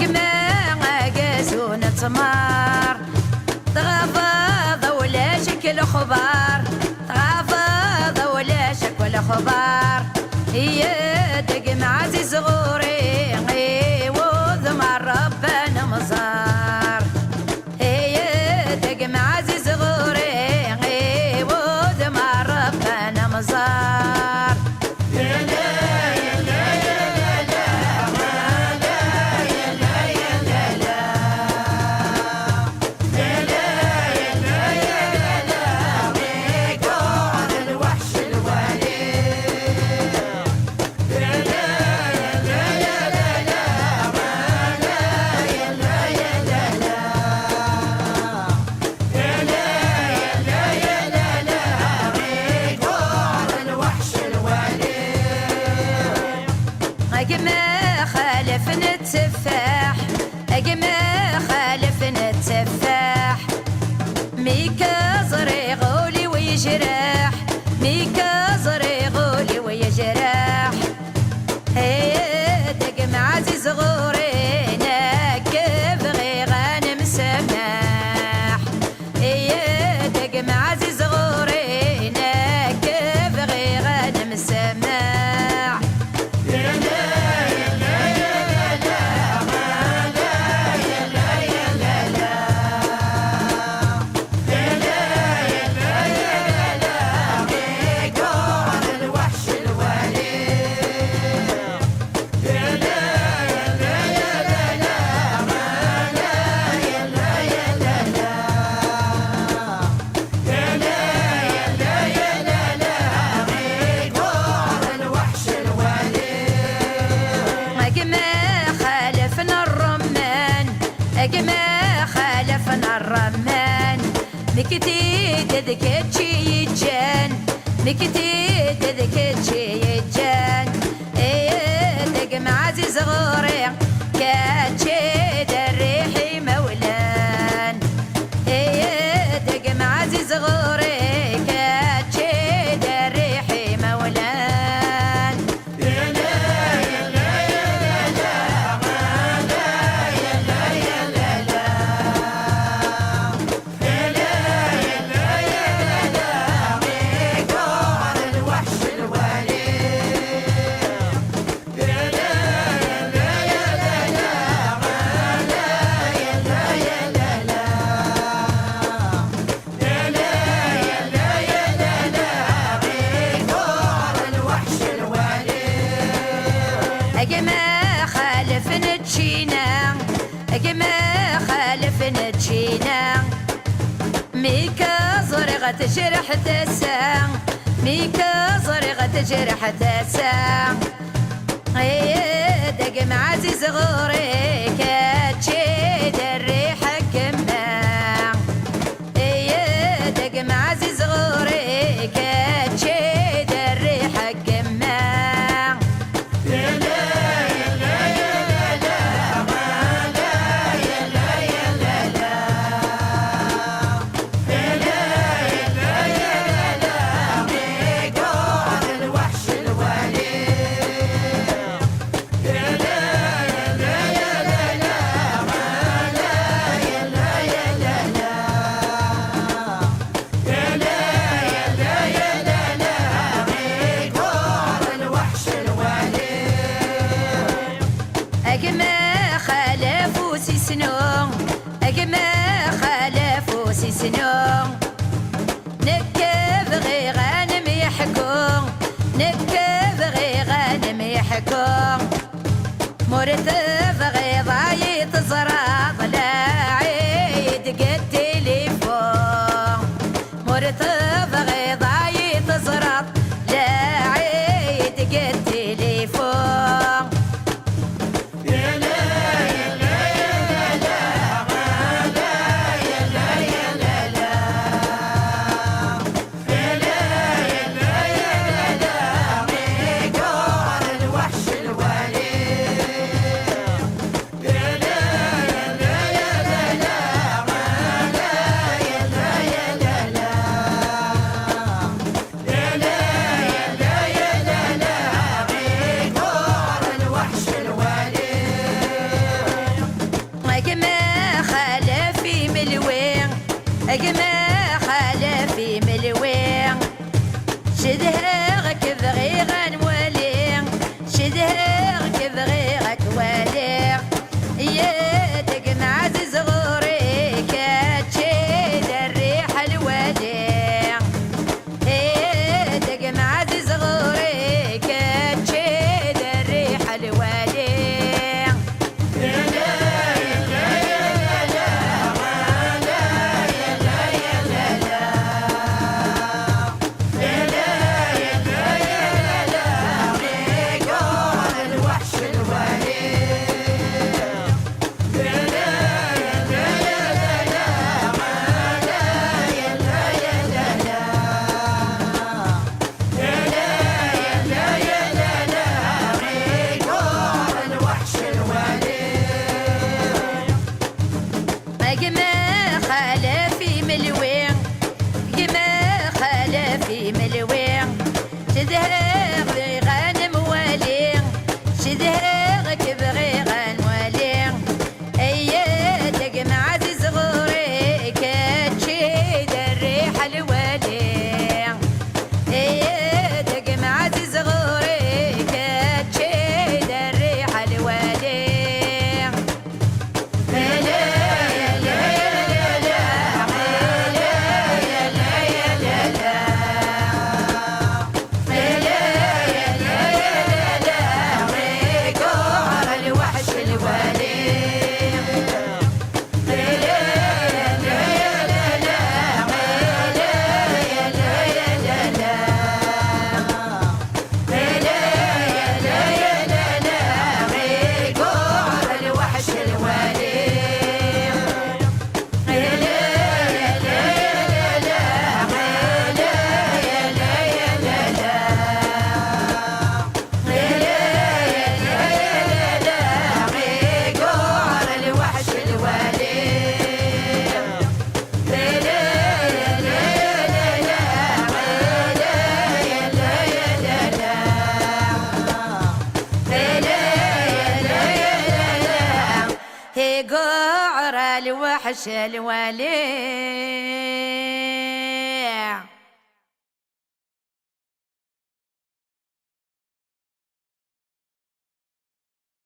قما قاسون تمار تغفض ولا شكل خبار تغفض ولا شكل خبار هي دقم عزيز غوري وذمر ربنا مزار هي دقم عزيز غوري وذمر ربنا مزار أجمع خالف نتفاح أجمع خالف نتفاح ميكا زري غولي ويجرح ميكا زري غولي ويجرح هي تجمع عزيز غورينا كيف غي غانم سماح هي تجمع عزيز غورينا كيف غي غانم سماح أجمع خالفنا الرمان مكتي تذكرتي يجان مكتي تذكرتي يجان إيه تجمع عزيز غوري كاتشي دريحي مولان إيه تجمع عزيز غوري كاتشي دريحي مولان أجمع خالف نتشينا أجمع خالف نتشينا ميكا زرغة تجرح تسا ميكا زرغة تجرح تسا هي دقم عزيز غوري كاتشي دري حكمنا هي دقم عزيز غوري كاتشي دري حكمنا أجمع خالف سيسنو أجمع خالف سيسنو نكب غي غانم يحكم نكب غي غانم يحكم مرتب غي ضايط زراط لا عيد قد تليفون مرتب غي ضايط زراط لا عيد قد تليفون قعر الوحش الولي